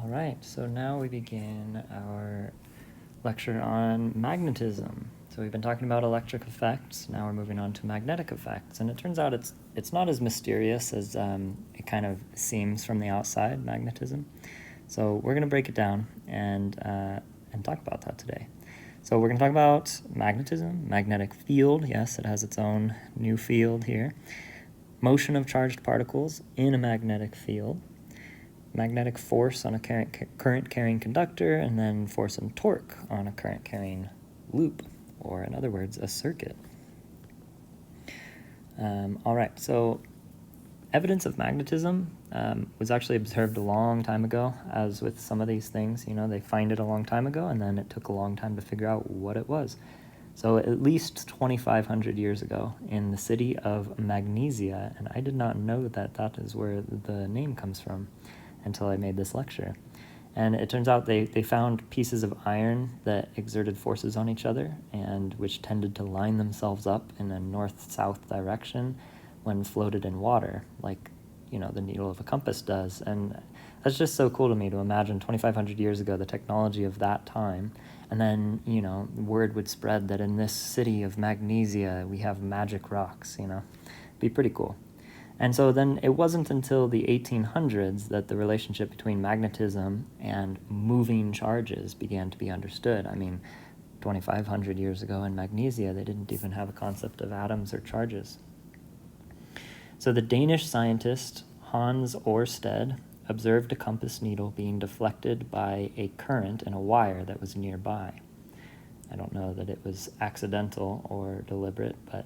All right, so now we begin our lecture on magnetism. So we've been talking about electric effects, now we're moving on to magnetic effects, and it turns out it's not as mysterious as it kind of seems from the outside, magnetism. So we're going to break it down and talk about that today. So we're going to talk about magnetism, magnetic field, yes, it has its own new field here, motion of charged particles in a magnetic field, magnetic force on a current-carrying conductor, and then force and torque on a current-carrying loop, or in other words, a circuit. All right, so evidence of magnetism was actually observed a long time ago, as with some of these things. You know, they find it a long time ago, and then it took a long time to figure out what it was. So at least 2,500 years ago in the city of Magnesia, and I did not know that that is where the name comes from until I made this lecture. And it turns out they found pieces of iron that exerted forces on each other and which tended to line themselves up in a north-south direction when floated in water, like, you know, the needle of a compass does. And that's just so cool to me to imagine 2,500 years ago, the technology of that time. And then, you know, word would spread that in this city of Magnesia, we have magic rocks, you know. Be pretty cool. And so then it wasn't until the 1800s that the relationship between magnetism and moving charges began to be understood. I mean, 2,500 years ago in Magnesia, they didn't even have a concept of atoms or charges. So the Danish scientist Hans Ørsted observed a compass needle being deflected by a current in a wire that was nearby. I don't know that it was accidental or deliberate, but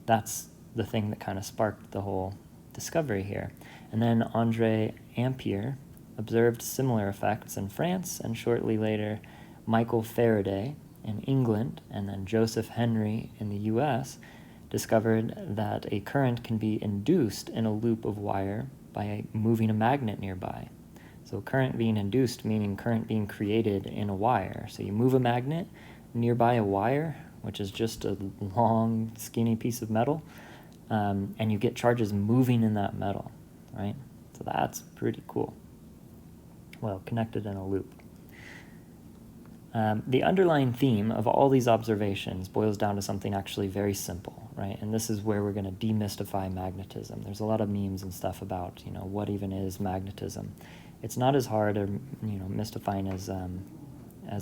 that's the thing that kind of sparked the whole discovery here. And then Andre Ampere observed similar effects in France, and shortly later Michael Faraday in England, and then Joseph Henry in the US discovered that a current can be induced in a loop of wire by moving a magnet nearby. So current being induced meaning current being created in a wire. So you move a magnet nearby a wire, which is just a long, skinny piece of metal, and you get charges moving in that metal, right? So that's pretty cool. Well, connected in a loop. The underlying theme of all these observations boils down to something actually very simple, right? And this is where we're going to demystify magnetism. There's a lot of memes and stuff about, you know, what even is magnetism. It's not as hard or, you know, mystifying as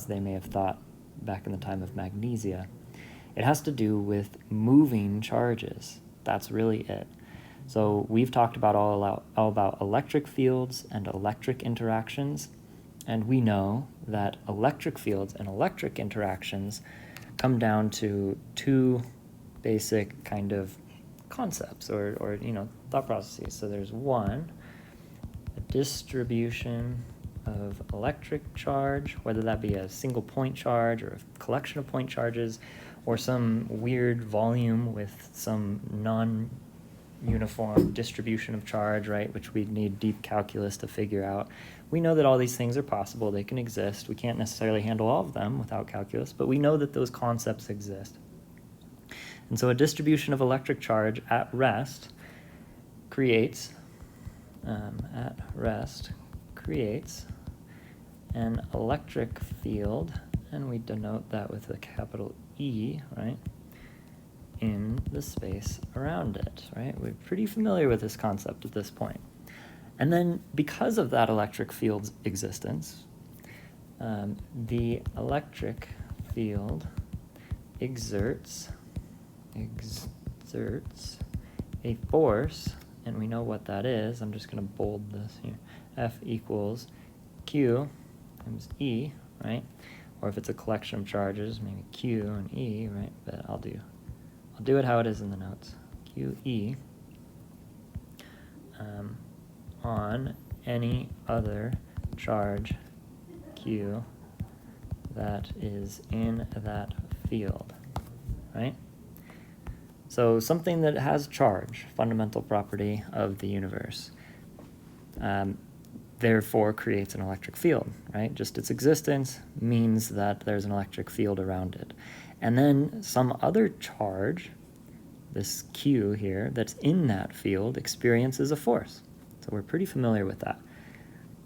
they may have thought back in the time of Magnesia. It has to do with moving charges. That's really it. So we've talked about all about electric fields and electric interactions, and we know that electric fields and electric interactions come down to two basic kind of concepts or you know, thought processes. So there's one, a distribution of electric charge, whether that be a single point charge or a collection of point charges, or some weird volume with some non-uniform distribution of charge, right, which we'd need deep calculus to figure out. We know that all these things are possible, they can exist. We can't necessarily handle all of them without calculus, but we know that those concepts exist. And so a distribution of electric charge at rest creates an electric field, and we denote that with a capital E, right, in the space around it, right? We're pretty familiar with this concept at this point. And then because of that electric field's existence, the electric field exerts a force, and we know what that is. I'm just going to bold this here. F equals Q times E, right? Or if it's a collection of charges, maybe Q and E, right? But I'll do it how it is in the notes. QE on any other charge Q that is in that field, right? So something that has charge, fundamental property of the universe, therefore creates an electric field, right? Just its existence means that there's an electric field around it. And then some other charge, this Q here, that's in that field experiences a force. So we're pretty familiar with that.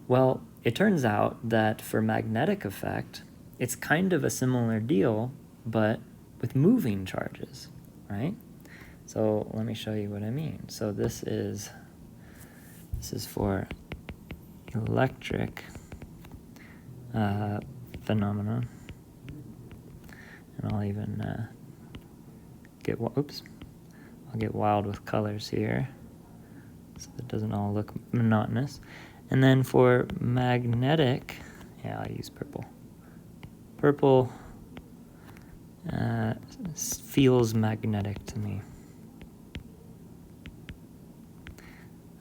Well, it turns out that for magnetic effect, it's kind of a similar deal, but with moving charges, right? So let me show you what I mean. So this is for electric phenomena, and I'll even I'll get wild with colors here so it doesn't all look monotonous. And then for magnetic, yeah, I'll use purple. Purple feels magnetic to me.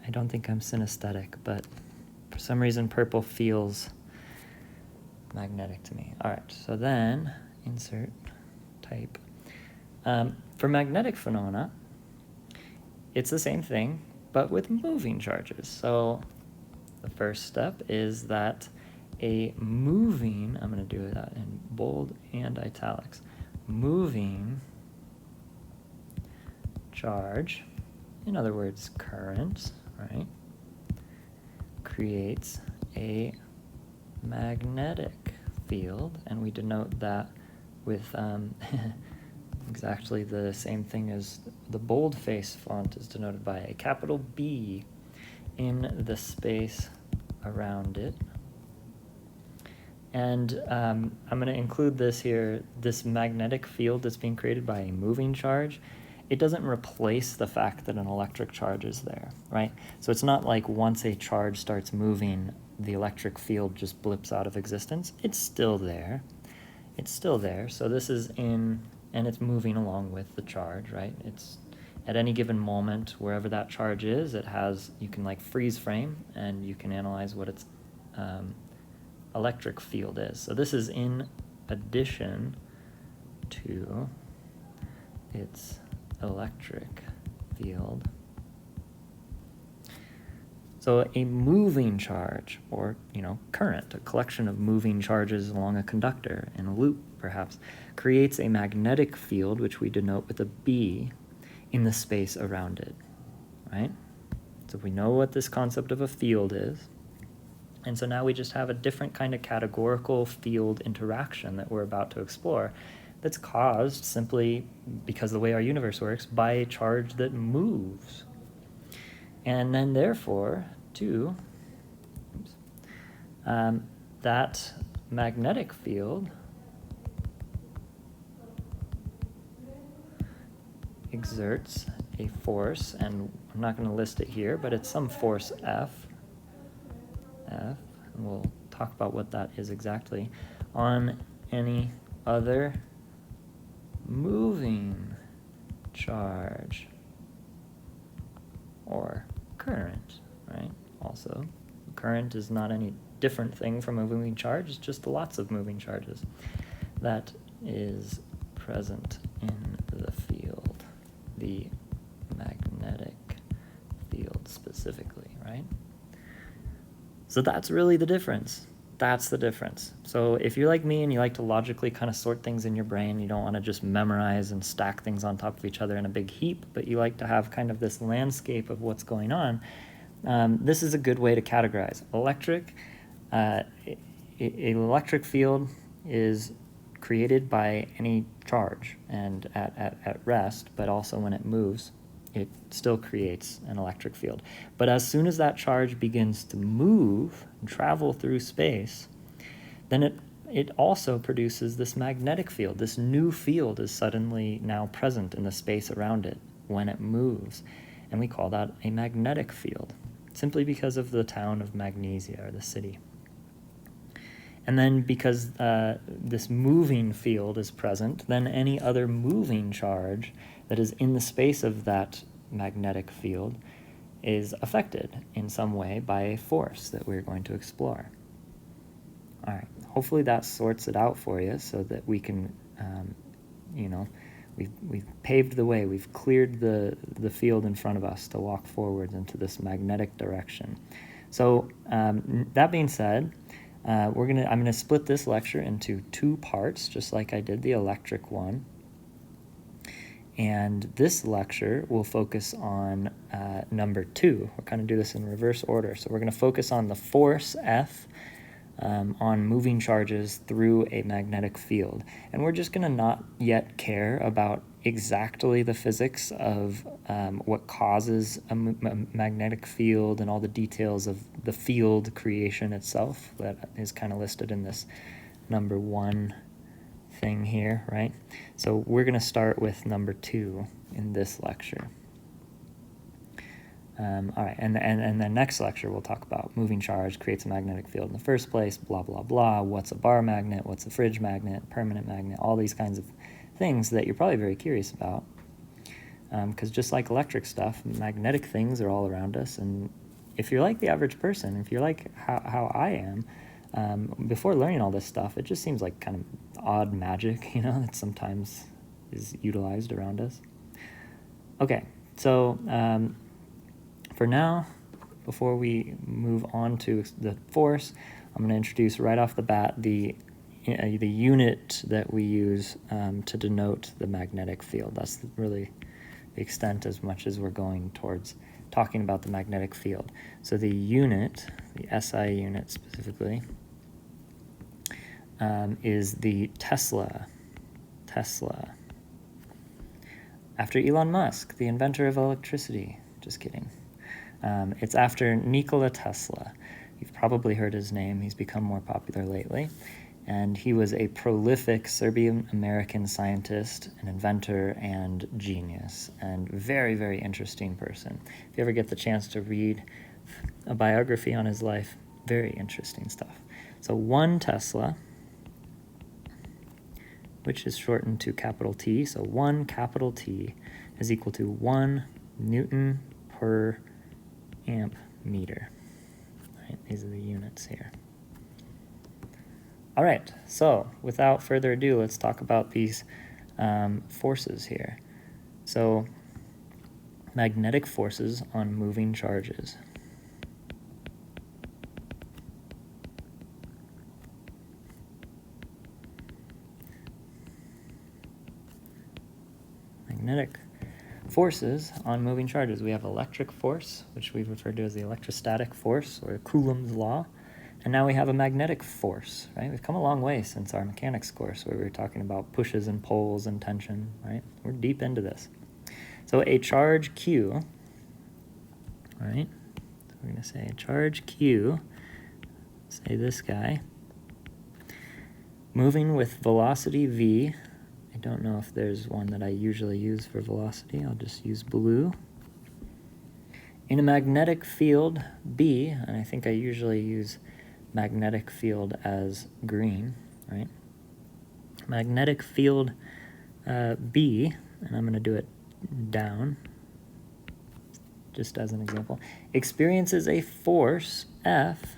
I don't think I'm synesthetic, but for some reason purple feels magnetic to me. All right, so then insert type. For magnetic phenomena, it's the same thing, but with moving charges. So the first step is that a moving, I'm going to do that in bold and italics, moving charge, in other words, current, right, creates a magnetic field, and we denote that with exactly the same thing as the boldface font is denoted by a capital B in the space around it. And I'm going to include this here, this magnetic field that's being created by a moving charge. It doesn't replace the fact that an electric charge is there, right? So it's not like once a charge starts moving, the electric field just blips out of existence. It's still there. It's still there. So this is in, and it's moving along with the charge, right? It's at any given moment, wherever that charge is, it has, you can like freeze frame and you can analyze what its electric field is. So this is in addition to its electric field. So a moving charge, or current, a collection of moving charges along a conductor in a loop perhaps, creates a magnetic field, which we denote with a B, in the space around it, right? So we know what this concept of a field is, and so now we just have a different kind of categorical field interaction that we're about to explore that's caused simply because of the way our universe works by a charge that moves. And then therefore, too, that magnetic field exerts a force, and I'm not going to list it here, but it's some force F, and we'll talk about what that is exactly, on any other moving charge or current, right? Also, current is not any different thing from a moving charge, it's just lots of moving charges that is present in the field, the magnetic field specifically, right? So that's really the difference. That's the difference. So if you're like me and you like to logically kind of sort things in your brain, you don't want to just memorize and stack things on top of each other in a big heap, but you like to have kind of this landscape of what's going on, this is a good way to categorize. An electric field is created by any charge, and at rest, but also when it moves, it still creates an electric field. But as soon as that charge begins to move and travel through space, then it also produces this magnetic field. This new field is suddenly now present in the space around it when it moves, and we call that a magnetic field, simply because of the town of Magnesia, or the city. And then because this moving field is present, then any other moving charge that is in the space of that magnetic field is affected in some way by a force that we're going to explore. All right, hopefully that sorts it out for you so that we can, we've paved the way, we've cleared the field in front of us to walk forward into this magnetic direction. So that being said, I'm going to split this lecture into two parts, just like I did the electric one. And this lecture will focus on number 2. We'll kind of do this in reverse order. So we're going to focus on the force F on moving charges through a magnetic field. And we're just going to not yet care about exactly the physics of what causes a magnetic field and all the details of the field creation itself that is kind of listed in this number 1 thing here, right? So we're going to start with number 2 in this lecture. All right, and the next lecture we'll talk about moving charge creates a magnetic field in the first place, blah, blah, blah, what's a bar magnet, what's a fridge magnet, permanent magnet, all these kinds of things that you're probably very curious about. Because just like electric stuff, magnetic things are all around us, and if you're like the average person, if you're like how I am, before learning all this stuff, it just seems like kind of odd magic, you know, that sometimes is utilized around us. Okay, so for now, before we move on to the force, I'm going to introduce right off the bat the unit that we use to denote the magnetic field. That's really the extent as much as we're going towards talking about the magnetic field. So the unit, the SI unit specifically, is the Tesla. After Elon Musk, the inventor of electricity. Just kidding. It's after Nikola Tesla. You've probably heard his name. He's become more popular lately. And he was a prolific Serbian-American scientist, an inventor, and genius, and very, very interesting person. If you ever get the chance to read a biography on his life, very interesting stuff. So 1 Tesla, which is shortened to capital T, so 1 capital T is equal to 1 Newton per amp meter. Right, these are the units here. All right, so without further ado, let's talk about these forces here. So magnetic forces on moving charges. Magnetic forces on moving charges. We have electric force, which we've referred to as the electrostatic force, or Coulomb's law. And now we have a magnetic force, right? We've come a long way since our mechanics course where we were talking about pushes and pulls and tension, right? We're deep into this. So a charge Q, right? So we're going to say a charge Q, say this guy, moving with velocity V. I don't know if there's one that I usually use for velocity. I'll just use blue. In a magnetic field B, and I think I usually use magnetic field as green, right? Magnetic field B, and I'm going to do it down, just as an example, experiences a force F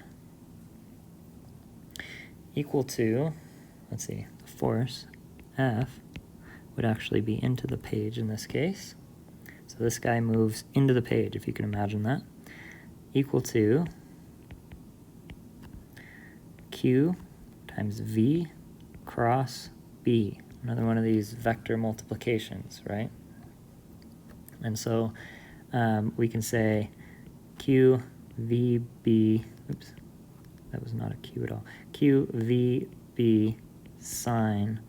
equal to, let's see, force F would actually be into the page in this case. So this guy moves into the page, if you can imagine that, equal to Q times V cross B. Another one of these vector multiplications, right? And so we can say QVB, oops, that was not a Q at all, QVB sine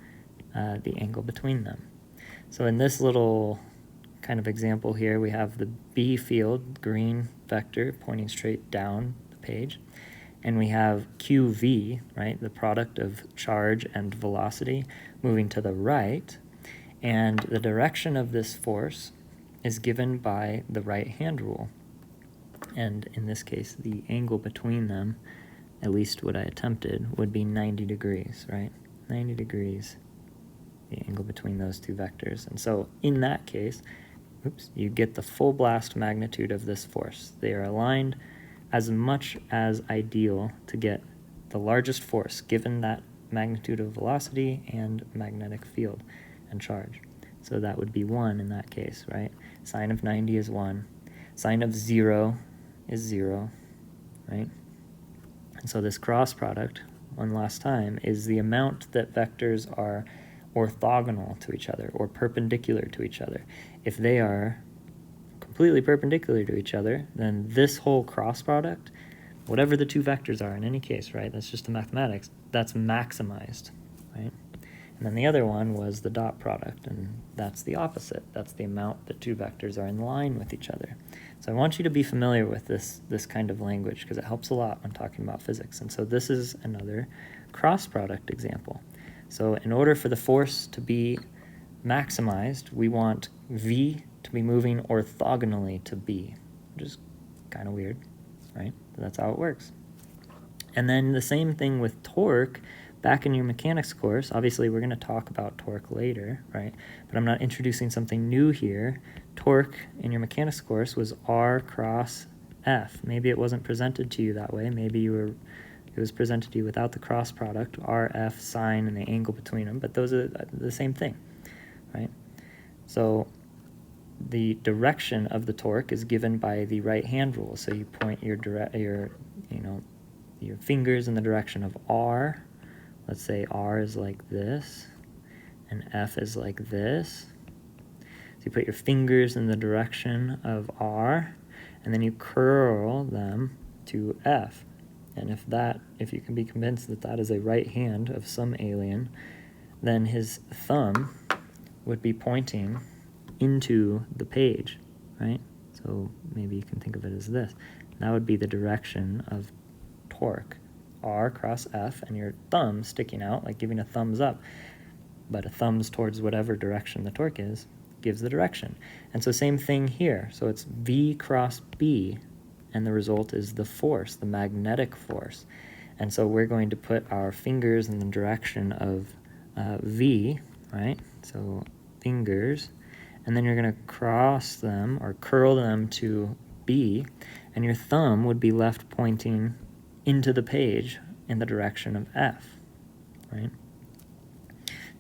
the angle between them. So in this little kind of example here, we have the B field, green vector, pointing straight down the page. And we have QV, right, the product of charge and velocity, moving to the right. And the direction of this force is given by the right-hand rule. And in this case, the angle between them, at least what I attempted, would be 90 degrees, right? 90 degrees, the angle between those two vectors. And so in that case, oops, you get the full blast magnitude of this force. They are aligned as much as ideal to get the largest force given that magnitude of velocity and magnetic field and charge. So that would be 1 in that case, right? Sine of 90 is 1. Sine of 0 is 0, right? And so this cross product, one last time, is the amount that vectors are orthogonal to each other or perpendicular to each other. If they are completely perpendicular to each other, then this whole cross product, whatever the two vectors are in any case, right, that's just the mathematics, that's maximized, right? And then the other one was the dot product, and that's the opposite. That's the amount that two vectors are in line with each other. So I want you to be familiar with this kind of language because it helps a lot when talking about physics. And so this is another cross product example. So in order for the force to be maximized, we want V to be moving orthogonally to B, which is kind of weird, right? But that's how it works. And then the same thing with torque. Back in your mechanics course, obviously we're going to talk about torque later, right? But I'm not introducing something new here. Torque in your mechanics course was R cross F. Maybe it wasn't presented to you that way. Maybe it was presented to you without the cross product, R, F, sine, and the angle between them. But those are the same thing, right? So the direction of the torque is given by the right-hand rule. So you point your fingers in the direction of R. Let's say R is like this, and F is like this. So you put your fingers in the direction of R, and then you curl them to F. And if you can be convinced that that is a right hand of some alien, then his thumb would be pointing into the page, right? So maybe you can think of it as this. That would be the direction of torque. R cross F, and your thumb sticking out, like giving a thumbs up, but a thumbs towards whatever direction the torque is, gives the direction. And so same thing here. So it's V cross B, and the result is the force, the magnetic force. And so we're going to put our fingers in the direction of V, right? So fingers, and then you're going to cross them or curl them to B, and your thumb would be left pointing into the page in the direction of F, right?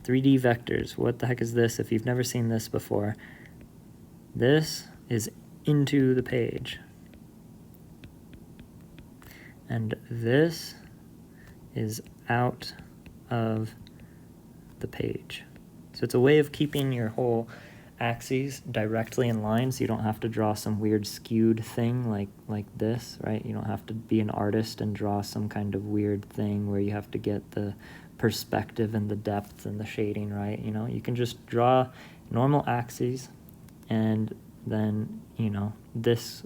3D vectors, what the heck is this? If you've never seen this before, this is into the page. And this is out of the page. So it's a way of keeping your whole axes directly in line, so you don't have to draw some weird skewed thing like this, right? You don't have to be an artist and draw some kind of weird thing where you have to get the perspective and the depth and the shading right. You can just draw normal axes, and then this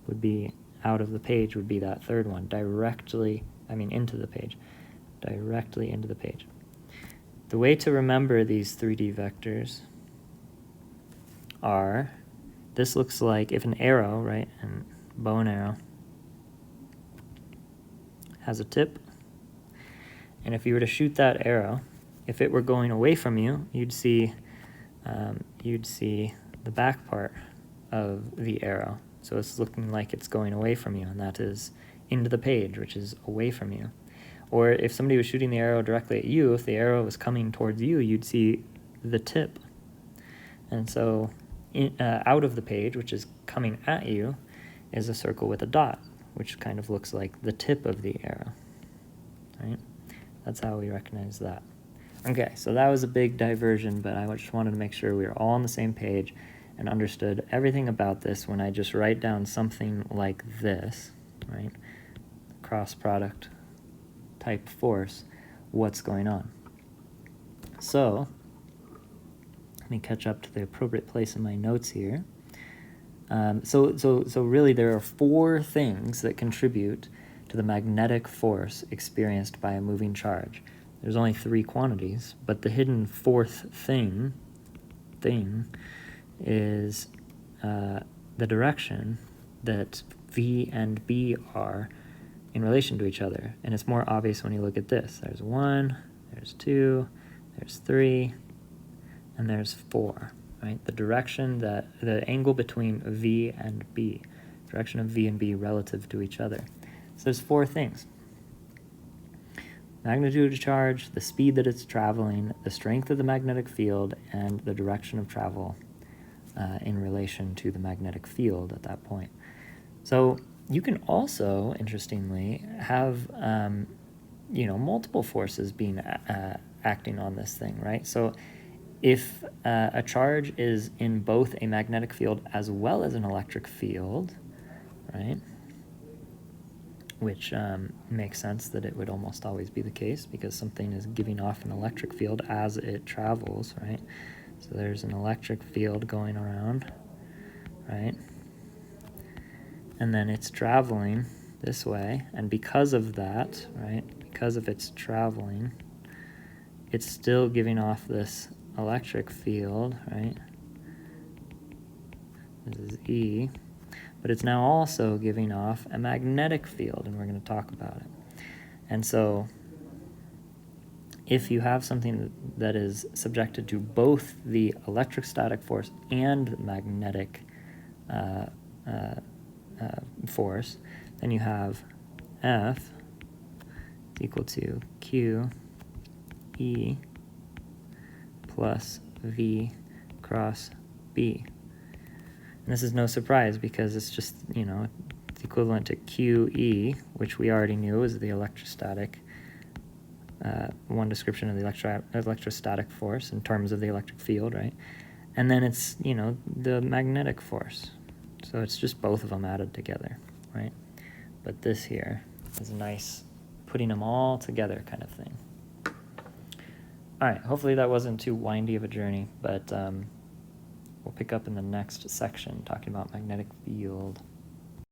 would be out of the page, would be that third one, into the page, directly into the page. The way to remember these 3D vectors are, this looks like if an arrow, right, and bow and arrow has a tip, and if you were to shoot that arrow, if it were going away from you, you'd see the back part of the arrow. So it's looking like it's going away from you, and that is into the page, which is away from you. Or if somebody was shooting the arrow directly at you, if the arrow was coming towards you, you'd see the tip. And so out of the page, which is coming at you, is a circle with a dot, which kind of looks like the tip of the arrow, right? That's how we recognize that. Okay, so that was a big diversion, but I just wanted to make sure we were all on the same page and understood everything about this when I just write down something like this, right? Cross product type force, what's going on. So let me catch up to the appropriate place in my notes here. So really there are 4 things that contribute to the magnetic force experienced by a moving charge. There's only 3 quantities, but the hidden 4th thing is the direction that V and B are in relation to each other. And it's more obvious when you look at this. There's 1, there's 2, there's 3, and there's 4, right? The angle between V and B, direction of V and B relative to each other. So there's 4 things. Magnitude of charge, the speed that it's traveling, the strength of the magnetic field, and the direction of travel in relation to the magnetic field at that point. So you can also, interestingly, have multiple forces being acting on this thing, right? So if a charge is in both a magnetic field as well as an electric field, right, which makes sense that it would almost always be the case because something is giving off an electric field as it travels, right? So there's an electric field going around, right? And then it's traveling this way, and because of that, right, because of its traveling, it's still giving off this electric field, right? This is E, but it's now also giving off a magnetic field, and we're going to talk about it. And so if you have something that is subjected to both the electrostatic force and magnetic force, then you have F is equal to Q E plus V cross B. And this is no surprise because it's just, it's equivalent to QE, which we already knew is the electrostatic, one description of the electrostatic force in terms of the electric field, right? And then it's, the magnetic force. So it's just both of them added together, right? But this here is a nice putting them all together kind of thing. All right, hopefully that wasn't too windy of a journey, but we'll pick up in the next section talking about magnetic field.